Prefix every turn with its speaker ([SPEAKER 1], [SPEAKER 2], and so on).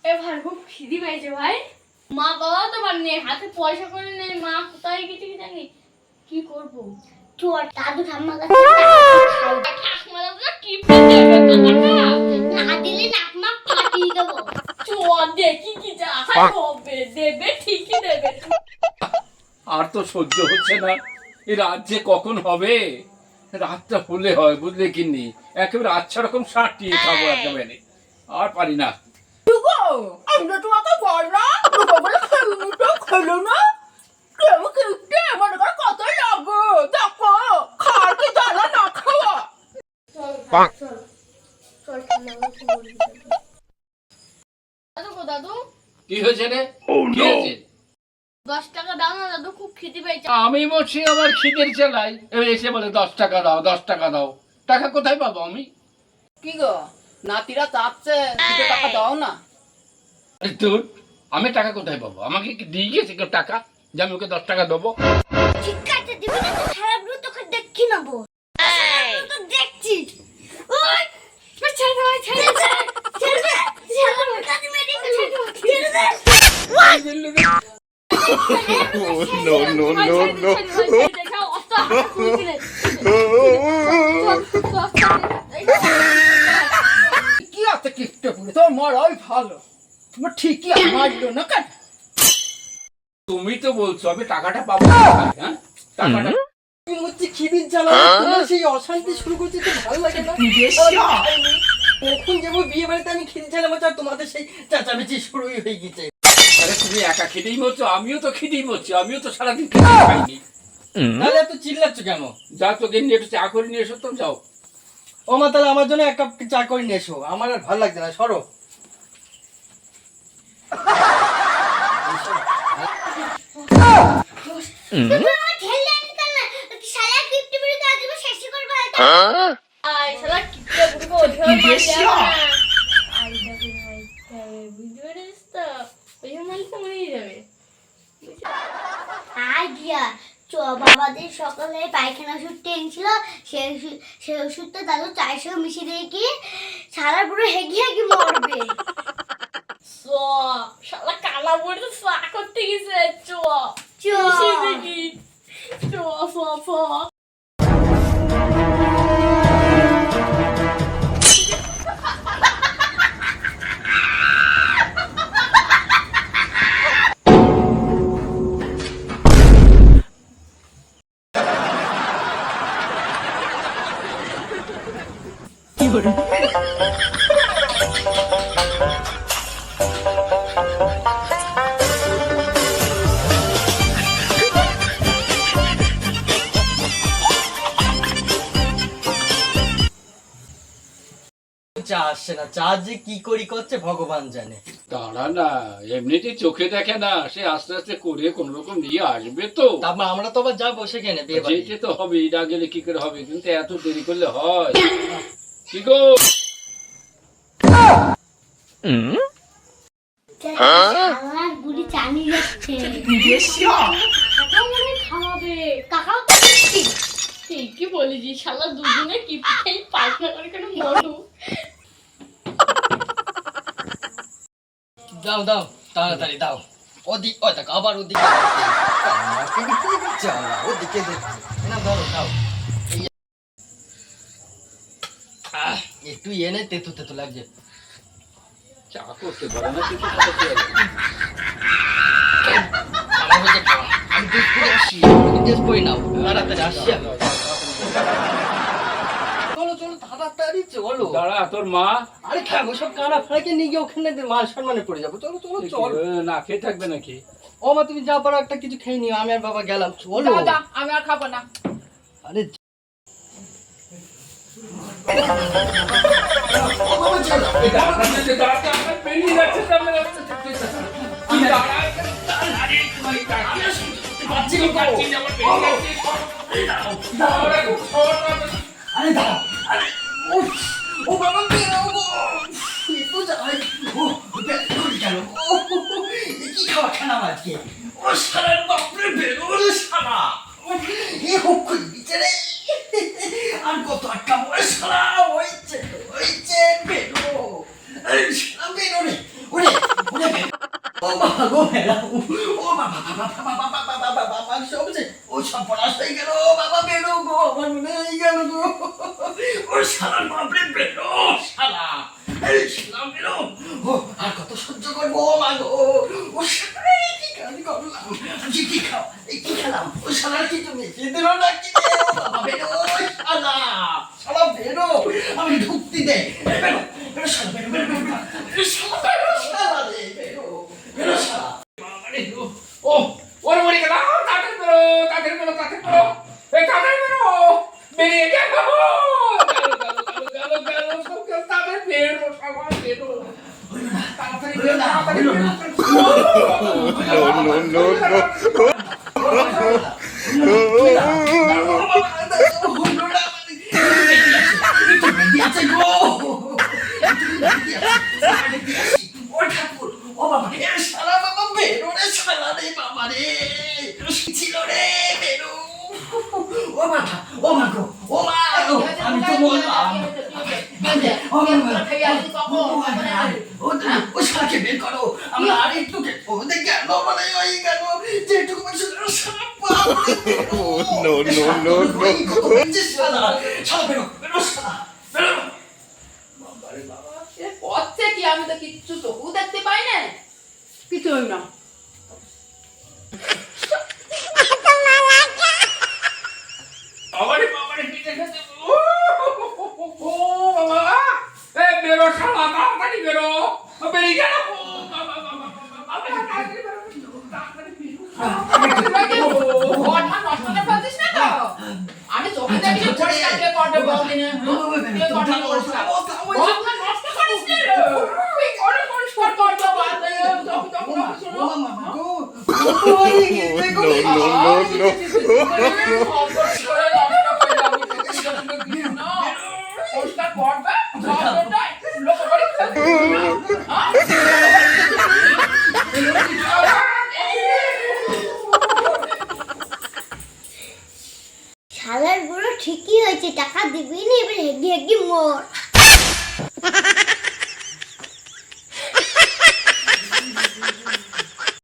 [SPEAKER 1] এ ভাই খুব খিদি পেয়েছে ভাই। মা বাবা তো নেই, হাতে পয়সা করে নেই, মা কোথায় গেছে কি জানি। কি করবো?
[SPEAKER 2] চোর দাদু ঠাম্মা কাছে
[SPEAKER 1] ঠাকুমা দাদা কি টাকা
[SPEAKER 2] না দিলে নাক মাক ফাটিয়ে দেবো।
[SPEAKER 1] চোর দেখি কি যা হবে, দেবে ঠিকই দেবে।
[SPEAKER 3] আর তো সহ্য হচ্ছে না, এই রাত যে কখন হবে। রাতটা হলে হয় বুঝলে কিন্নি, একেবারে আচ্ছা রকম সাটিয়ে খাবো একেবারে, আর পারি না।
[SPEAKER 4] আমরা তোমাকে বললাম দুপুরবেলা খেলুনি তো খেলো না। কেউ খেতে মনে করো কত লাগো, দেখো খাওয়ার কি জ্বালা না খাওয়া।
[SPEAKER 1] চল চল ঠান্ডা হচ্ছে বলবি। দাদু গো দাদু,
[SPEAKER 3] কি হয়েছে রে? কি হয়েছে?
[SPEAKER 1] 10 টাকা দাও না দাদু, খুব খিদে পেয়েছে।
[SPEAKER 3] আমি বলছি আমার খিদের চালাই, এবার এসে বলে 10 টাকা দাও, 10 টাকা দাও। টাকা কোথায় পাবো আমি?
[SPEAKER 4] কি গো নাতিরা চাচ্ছে দুটো টাকা দাও না।
[SPEAKER 3] আরে তোর, আমি টাকা কোথায় পাবো? আমাকে কি দিয়ে গেছে কেউ টাকা যে আমি ওকে 10 টাকা দেবো?
[SPEAKER 2] ঠিক আছে দিবি না তো খারাপ রু তোকে দেখি নেবো। তো দেখছিস ওই
[SPEAKER 1] ছেড়ে দে ভাই, ছেড়ে দে।
[SPEAKER 2] ছেড়ে দে ছেড়ে দে কাটি মেরে ফেলবো ছেড়ে দে।
[SPEAKER 5] No, no, no, no.
[SPEAKER 4] কি আছে কিপটে পুরে তোর মরাই ভালো, তোমার ঠিকই মারলো না কেন?
[SPEAKER 3] তুমি তো বলছো আমি টাকাটা পাবো কোথায়, হ্যাঁ? টাকাটা
[SPEAKER 4] তুমি হচ্ছে খিদির জ্বালা তোমার সেই অশান্তি শুরু করছে, তো ভালো লাগে না। কখন যাবো বিয়ে বাড়িতে আমি খিদির জ্বালা আর তোমাদের সেই চেঁচামেচি শুরুই হয়ে গেছে।
[SPEAKER 3] আরে তুমি একা খেতেই মরছো, আমিও তো খেতেই মরছি, আমিও তো সারাদিন খেতে খাইনি।
[SPEAKER 4] তাহলে এত চিল্লাচ্ছ কেন?
[SPEAKER 3] যা তোকে নিয়ে একটু চা করে নিয়ে এসো তো, যাও।
[SPEAKER 4] ও মা তাহলে আমার জন্য এক কাপ চা করে নিয়ে এসো, আমার আর ভালো লাগছে না, সরো।
[SPEAKER 2] তুমি আমার ঠেলে আনি কেন? শালা কিপটে বুড়ি কাজ দিব শেষ করব হয়তো।
[SPEAKER 1] আই শালা কিপটে বুড়ো ওঠে আই দেখো ভাই, বুঝতে পেরেছিস তো? ওই মালিক মরেই যাবে।
[SPEAKER 2] আইডিয়া বাবাদের সকালে পায়খানা ওষুধ টেনছিল, সেই ওষুধটা দাদু চায়ের সঙ্গে মিশিয়ে দিয়ে কি সারা পুরো হেগি হেগি মরবে।
[SPEAKER 1] শালা কালা বুড়ো তো চা করতে গেছে।
[SPEAKER 2] চ
[SPEAKER 1] মিশিয়ে দেখি। চ চ চ।
[SPEAKER 4] চা আসছে না, চা যে কি করি করছে ভগবান জানে।
[SPEAKER 3] দাঁড়া না, এমনিতেই চোখে দেখে না, সে আস্তে আস্তে করে কোন রকম নিয়ে আসবে তো।
[SPEAKER 4] তারপর আমরা তো আবার যাবো সেখানে বিয়ে বাড়ি।
[SPEAKER 3] যেতে তো হবে, না গেলে কি করে হবে? কিন্তু এত দেরি করলে হয়? কি গো?
[SPEAKER 2] আমার বুড়ি চানি যাচ্ছে।
[SPEAKER 1] কাকা মনে খাওয়াবে।
[SPEAKER 2] কাকাও তো দিচ্ছি।
[SPEAKER 1] ঠিকই বলেছি, শালা দুজনে কিপটে পায়খানা করে কেন মরু।
[SPEAKER 4] দাও দাও তাড়াতাড়ি দাও। ওদিক ওই দেখ আবার ওদিকে আমাকে দিকে জ্বালা, ওদিকে দেখছি না, ধরো দাও। একটু এনে তেতু তেতু লাগছে।
[SPEAKER 3] চা করতে পারে না কিছু করতে পারে না।
[SPEAKER 4] আমার হচ্ছে খাওয়া, আমি দুধ করে আসি, তুমি টেস্ট করে নাও, তাড়াতাড়ি আসি আমি। চলো চলো তাড়াতাড়ি চলো।
[SPEAKER 3] দাঁড়া, তোর মা
[SPEAKER 4] আরে খাবো সব কানা ফাঁকে নিয়ে গিয়ে ওখানে মান সম্মানে পড়ে যাবো। চলো চলো চলো।
[SPEAKER 3] না খেয়ে থাকবে নাকি?
[SPEAKER 4] ও মা তুমি যা পারো একটা কিছু খেয়ে নিও, আমি আর বাবা গেলাম। চলো।
[SPEAKER 1] আমি আর খাবো না।
[SPEAKER 4] আরে আরে দাও, আরে ও বাবা বেরো গো, তো যাই ও বেরো গেল। কি খাওয়া খেলাম আজকে? ও শালার বাপরে বেরো রে শালা, এ হোক কই বিচারে আর কত আটকাম। ওরে শালা ওইছে বেরো, আরে শালা বেরো রে। ওরে গেলাম। ও বাবা বাবা বাবা বাবা বাবা বাবা বাবা সব যে ও সব পড়াশ হয়ে গেল বাবা বেরো গো আমার মনে হয়ে গেল গো ও শালার বাপরে বেরো শালা এই শালা বেরো ও আর কত সহ্য করবো মা গো ও শালা কি কাজ করলাম কি খাও এই কি খেলাম ও শালার কি তুমি দিল না কি ও বাবা বেরো শালা শালা বেরো আমি ঢুকতে দে বেরো বেরো শালা বেরো বেরো বেরো শালা বেরো শালা রে বেরো বেরো শালা বাবা রে
[SPEAKER 3] ও ওরে মরে গেল তাড়াতাড়ি বেরো তাড়াতাড়ি বেরো তাড়াতাড়ি বেরো এই তাড়াতাড়ি বেরো বেরিয়ে গেল তাড়াতাড়ি বেরো সবাই বেরো তাড়াতাড়ি বেরো তাড়াতাড়ি বেরো
[SPEAKER 5] No, no, no, no.
[SPEAKER 4] আমি তো বললাম ও শালাকে বের করো আমরা আর একটু ওদের গেল মানে ওই গেল যেটুকু
[SPEAKER 5] No, no, no, no.
[SPEAKER 6] করছে কি আমি তো কিচ্ছু চোখও দেখতে পাই না কিছু না
[SPEAKER 3] বাবারে বাবারে পিঠে খেতে ও বাবা এই বেরো শালা তাড়াতাড়ি বেরো বেরিয়ে গেল বাবা বাবা বাবা তাড়াতাড়ি বেরো
[SPEAKER 6] আমি চোখে দেখি না পরিষ্কার কে করবে বল দিনে কে করবে পরিষ্কার নষ্ট করিস না তুই করে পরিষ্কার করতে পারবে পরিষ্কার করবে লোক করে
[SPEAKER 2] শালার বুড়ো ঠিকই হয়েছে টাকা দিবি না এবার হেগি হেগি মোর